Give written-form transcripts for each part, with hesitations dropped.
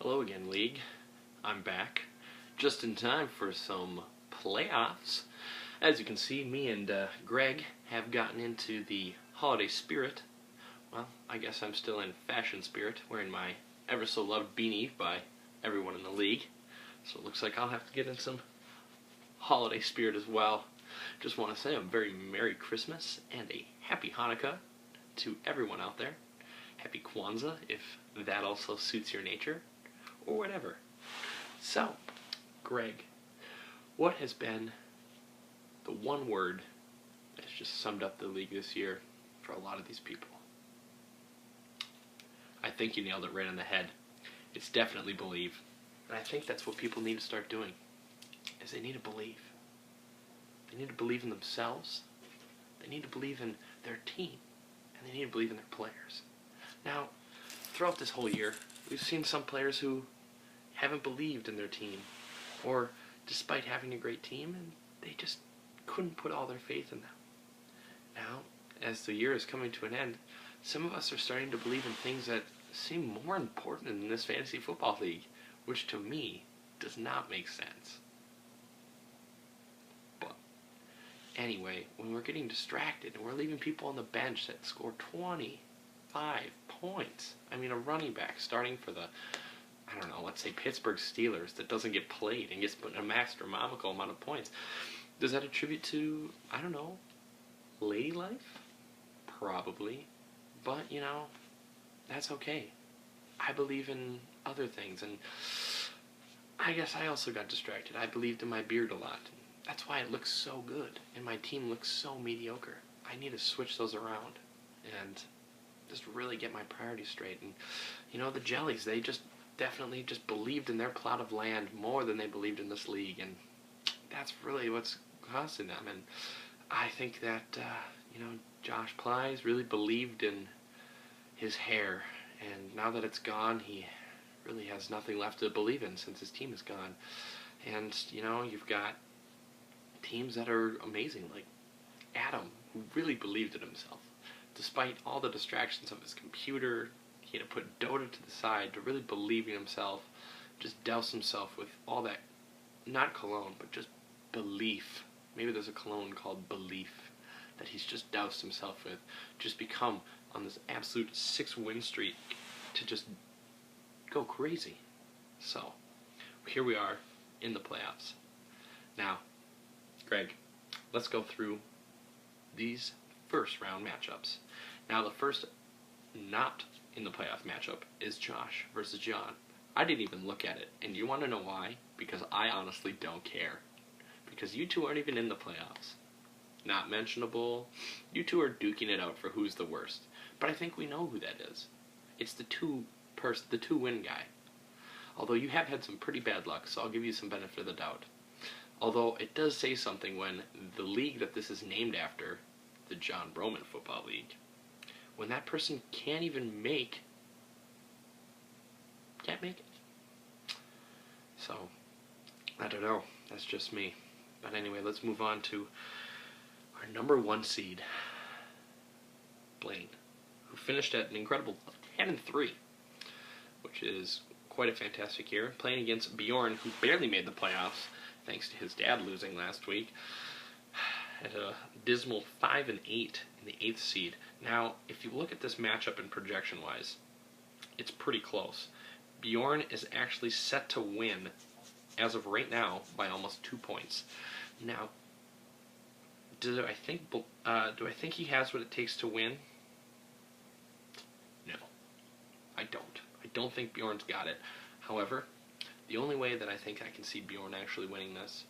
Hello again, League. I'm back, just in time for some playoffs. As you can see, me and Greg have gotten into the holiday spirit. Well, I guess I'm still in fashion spirit, wearing my ever-so-loved beanie by everyone in the league. So it looks like I'll have to get in some holiday spirit as well. Just want to say a very Merry Christmas and a Happy Hanukkah to everyone out there. Happy Kwanzaa, if that also suits your nature, or whatever. So, Greg, what has been the one word that's just summed up the league this year for a lot of these people? I think you nailed it right on the head. It's definitely believe. And I think that's what people need to start doing, is they need to believe. They need to believe in themselves, they need to believe in their team, and they need to believe in their players. Now, throughout this whole year, we've seen some players who haven't believed in their team, or despite having a great team, and they just couldn't put all their faith in them. Now, as the year is coming to an end, some of us are starting to believe in things that seem more important in this fantasy football league, which to me does not make sense. But anyway, when we're getting distracted and we're leaving people on the bench that score 25 points, I mean, a running back starting for the, I don't know, let's say Pittsburgh Steelers that doesn't get played and gets put in a astronomical amount of points, does that attribute to, I don't know, lady life? Probably. But, you know, that's okay. I believe in other things, and I guess I also got distracted. I believed in my beard a lot. That's why it looks so good, and my team looks so mediocre. I need to switch those around and just really get my priorities straight. And, you know, the Jellies, they just definitely just believed in their plot of land more than they believed in this league, and that's really what's costing them. And I think that, you know, Josh Plies really believed in his hair, and now that it's gone, he really has nothing left to believe in since his team is gone. And, you know, you've got teams that are amazing, like Adam, who really believed in himself. Despite all the distractions of his computer, he had to put Dota to the side to really believe in himself, just douse himself with all that, not cologne, but just belief. Maybe there's a cologne called Belief that he's just doused himself with, just become on this absolute 6-win streak to just go crazy. So, here we are in the playoffs. Now, Greg, let's go through these first round matchups. Now, the first not in the playoff matchup is Josh versus John. I didn't even look at it, and you want to know why? Because I honestly don't care. Because you two aren't even in the playoffs. Not mentionable. You two are duking it out for who's the worst. But I think we know who that is. It's the two-win guy. Although you have had some pretty bad luck, so I'll give you some benefit of the doubt. Although it does say something when the league that this is named after, the John Broman Football League, when that person can't make it. So, I don't know. That's just me. But anyway, let's move on to our number 1 seed, Blaine, who finished at an incredible 10-3, which is quite a fantastic year, playing against Bjorn, who barely made the playoffs, thanks to his dad losing last week, at a dismal 5-8 in the 8th seed. Now, if you look at this matchup in projection-wise, it's pretty close. Bjorn is actually set to win, as of right now, by almost 2 points. Now, do I think he has what it takes to win? No, I don't. I don't think Bjorn's got it. However, the only way that I think I can see Bjorn actually winning this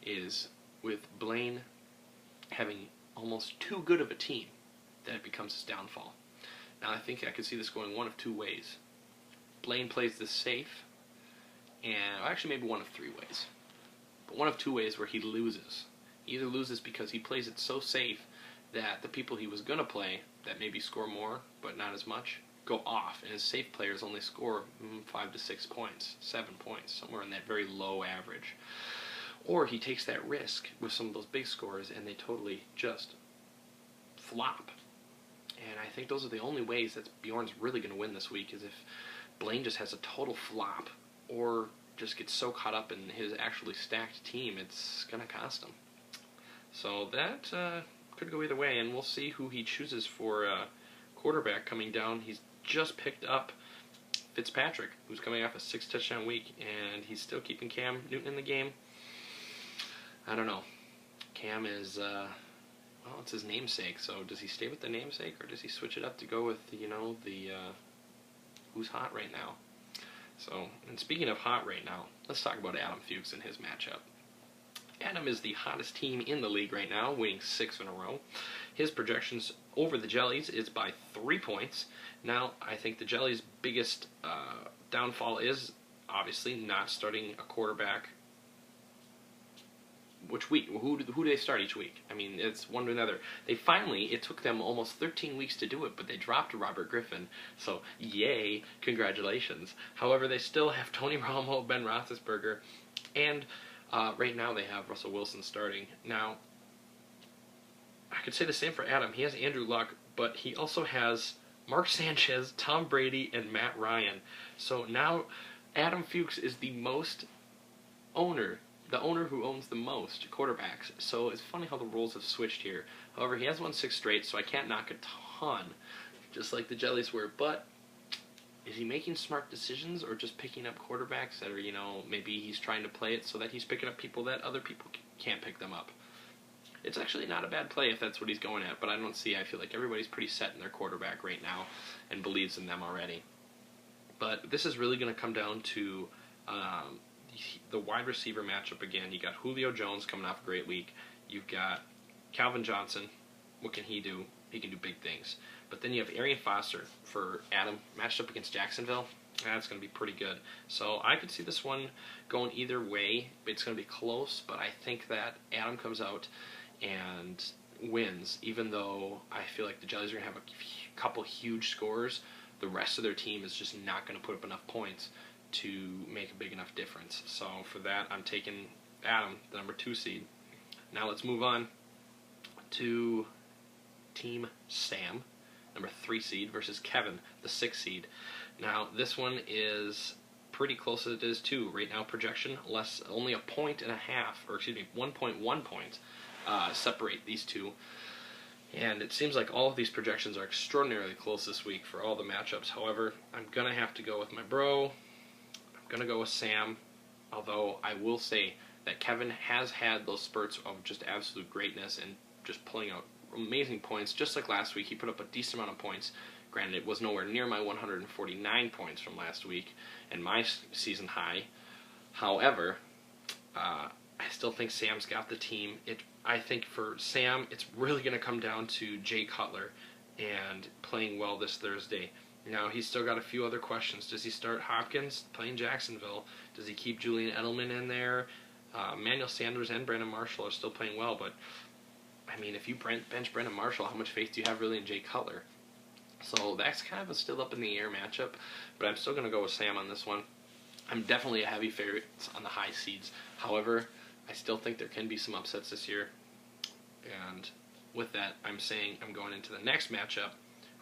is with Blaine having almost too good of a team that it becomes his downfall. Now, I think I could see this going one of 2 ways. Blaine plays this safe, and actually maybe one of 3 ways. But one of 2 ways where he loses. He either loses because he plays it so safe that the people he was going to play that maybe score more, but not as much, go off, and his safe players only score 5 to 6 points, 7 points, somewhere in that very low average. Or he takes that risk with some of those big scores, and they totally just flop. And I think those are the only ways that Bjorn's really going to win this week, is if Blaine just has a total flop or just gets so caught up in his actually stacked team, it's going to cost him. So that could go either way, and we'll see who he chooses for quarterback coming down. He's just picked up Fitzpatrick, who's coming off a 6-touchdown week, and he's still keeping Cam Newton in the game. I don't know. Cam is, well, it's his namesake, so does he stay with the namesake, or does he switch it up to go with, you know, the who's hot right now? So, and speaking of hot right now, let's talk about Adam Fuchs and his matchup. Adam is the hottest team in the league right now, winning 6 in a row. His projections over the Jellies is by 3 points. Now, I think the Jellies' biggest downfall is obviously not starting a quarterback. Which week? Who do they start each week? I mean, it's one to another. It took them almost 13 weeks to do it, but they dropped Robert Griffin. So, yay, congratulations. However, they still have Tony Romo, Ben Roethlisberger, and right now they have Russell Wilson starting. Now, I could say the same for Adam. He has Andrew Luck, but he also has Mark Sanchez, Tom Brady, and Matt Ryan. So now Adam Fuchs is the owner who owns the most quarterbacks. So it's funny how the roles have switched here. However, he has won 6 straight, so I can't knock a ton, just like the Jellies were. But is he making smart decisions or just picking up quarterbacks that are, you know, maybe he's trying to play it so that he's picking up people that other people can't pick them up? It's actually not a bad play if that's what he's going at, but I feel like everybody's pretty set in their quarterback right now and believes in them already. But this is really going to come down to the wide receiver matchup again. You got Julio Jones coming off a great week. You've got Calvin Johnson. What can he do? He can do big things. But then you have Arian Foster for Adam, matched up against Jacksonville. That's going to be pretty good. So I could see this one going either way. It's going to be close, but I think that Adam comes out and wins, even though I feel like the Jellies are going to have a couple huge scores. The rest of their team is just not going to put up enough points to make a big enough difference. So for that, I'm taking Adam, the number 2 seed. Now let's move on to Team Sam, number 3 seed, versus Kevin, the 6 seed. Now this one is pretty close as it is too. Right now projection, only 1.5 points, or excuse me, 1.1 points separate these two. And it seems like all of these projections are extraordinarily close this week for all the matchups. However, I'm going to have to go with my bro. I'm going to go with Sam. Although I will say that Kevin has had those spurts of just absolute greatness and just pulling out amazing points. Just like last week, he put up a decent amount of points. Granted, it was nowhere near my 149 points from last week and my season high. However, I still think Sam's got the team. I think for Sam, it's really going to come down to Jay Cutler and playing well this Thursday. Now, he's still got a few other questions. Does he start Hopkins playing Jacksonville? Does he keep Julian Edelman in there? Emmanuel Sanders and Brandon Marshall are still playing well, but I mean, if you bench Brandon Marshall, how much faith do you have really in Jay Cutler? So that's kind of a still up in the air matchup, but I'm still going to go with Sam on this one. I'm definitely a heavy favorite on the high seeds. However, I still think there can be some upsets this year. And with that, I'm saying I'm going into the next matchup.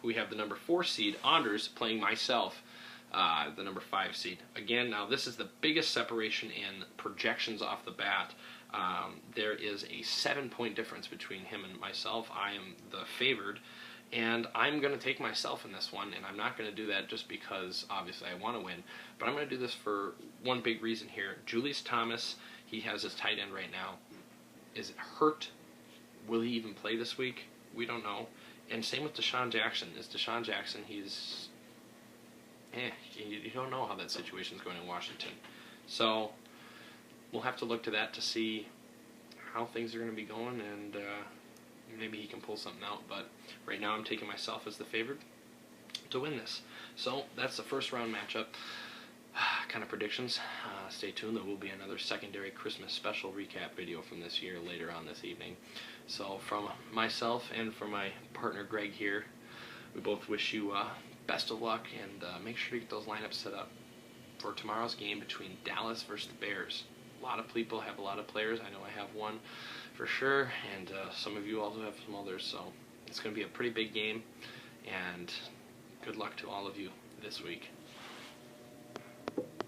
We have the number 4 seed, Anders, playing myself, the number 5 seed. Again, now this is the biggest separation in projections off the bat. There is a 7-point difference between him and myself. I am the favored, and I'm going to take myself in this one, and I'm not going to do that just because, obviously, I want to win. But I'm going to do this for one big reason here. Julius Thomas, he has his tight end right now. Is it hurt? Will he even play this week? We don't know. And same with Deshaun Jackson. Is Deshaun Jackson, he's... you don't know how that situation is going in Washington. So we'll have to look to that to see how things are going to be going, and maybe he can pull something out. But right now I'm taking myself as the favorite to win this. So that's the first round matchup. Kind of predictions. Stay tuned. There will be another secondary Christmas special recap video from this year later on this evening. So from myself and from my partner Greg here, we both wish you best of luck, and make sure to get those lineups set up for tomorrow's game between Dallas versus the Bears. A lot of people have a lot of players. I know I have one for sure, and some of you also have some others. So it's going to be a pretty big game, and good luck to all of you this week.